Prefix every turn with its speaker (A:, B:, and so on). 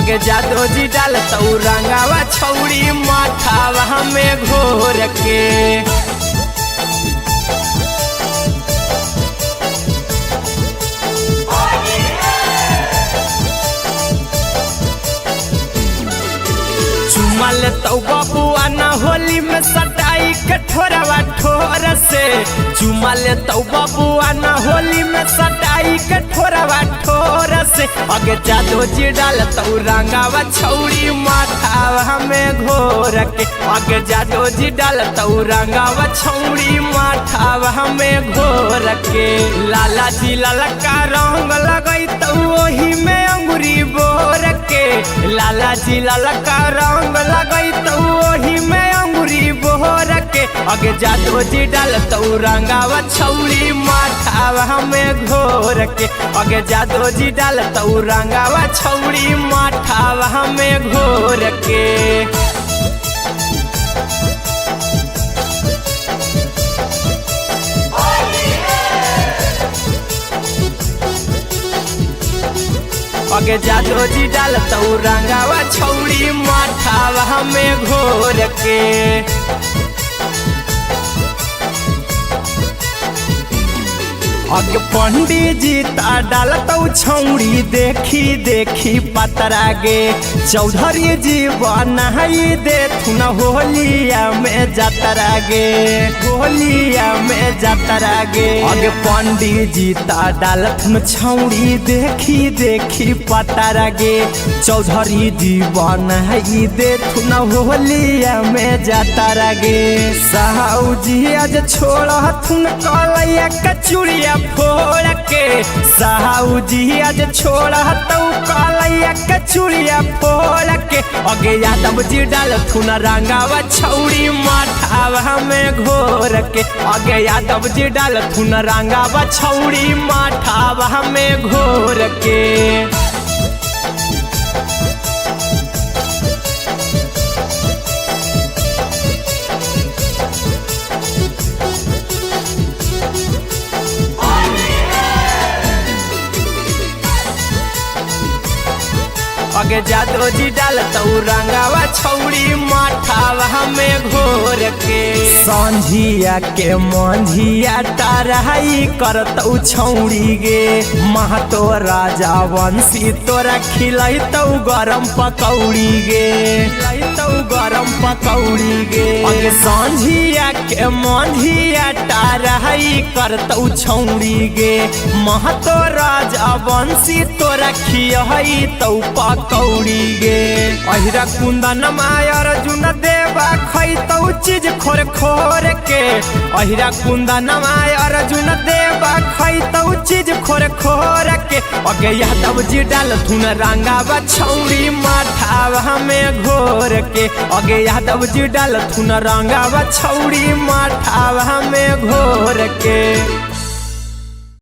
A: अगे जादो जी डालतौ रंगावा छौड़ी माथावा में घोर के। चुमा लेतौ बबुआ ना होली में सटाई के ठोरवा ठोर से। चुमा लेतौ बबुआ ना होली में सटाई के ठोरवा ठोर से। अगे जादो जी डालतौ रंगावा छौड़ी माथावा में घोर के। अगे जादो जी डालतौ रंगावा छौड़ी माथावा में घोर के। लाला जी ललका रंग लगैतौ ओही में अंगुरी बोर के। लाला जी ललका रंग लगैतौ ओही में अंगुरी बोर के। अगे जादो जी डालतौ रंगावा छौड़ी माथावा में घोर के। अगे जादो जी डालतौ रंगावा छौड़ी माथावा में घोर के। अगे जादो जी डालतौ रंगावा छौड़ी माथावा में घोर के। अगे पंडित जी ता डालतौ छौड़ी देखी देखी पतरा गे। चौधरी जी बनाई देथुन होलिया में जतरा गे। होलिया में जतरा गे। अगे पंडित जी ता डालथुन छौड़ी देखी देखी पतरा गे। चौधरी जी बनाई देथुन होलिया में जतरा गे। साहू जी आज छोड़थुन कलैया कचुरिया फोड़ के। साहू जी आज छोड़तौ कलैया कचुरिया फोड़ के। अगे यादव जी डालथुन रंगावा छौड़ी माथावा में घोर के। अगे यादव जी डालथुन रंगावा छौड़ी माथावा में घोर के। अगे जादो जी डालतौ रंगावा छौड़ी माथावा में घोर के। संझिया के मंझिया टराई करतौ छौड़ी गे। महतो राजा वंशी तोरा खिलैतौ गरम पकौड़ी गे। खिलैतौ गरम पकौड़ी गे। अगे संझिया के मंझिया टराई करतौ छौड़ी गे। महतो राजा वंशी तोरा खिलैतौ पकौड़ी गे। अहिरा कुंदन माया अर्जुन देवा खैतौ चीज खोर खोर के। अहिरा कुंदन माया अर्जुन देवा खैतौ चीज खोर खोर के। अगे यादव जी डालथुन रंगावा छौड़ी माथावा में घोर के। अगे यादव जी डालथुन रंगावा छौड़ी माथावा में घोर के।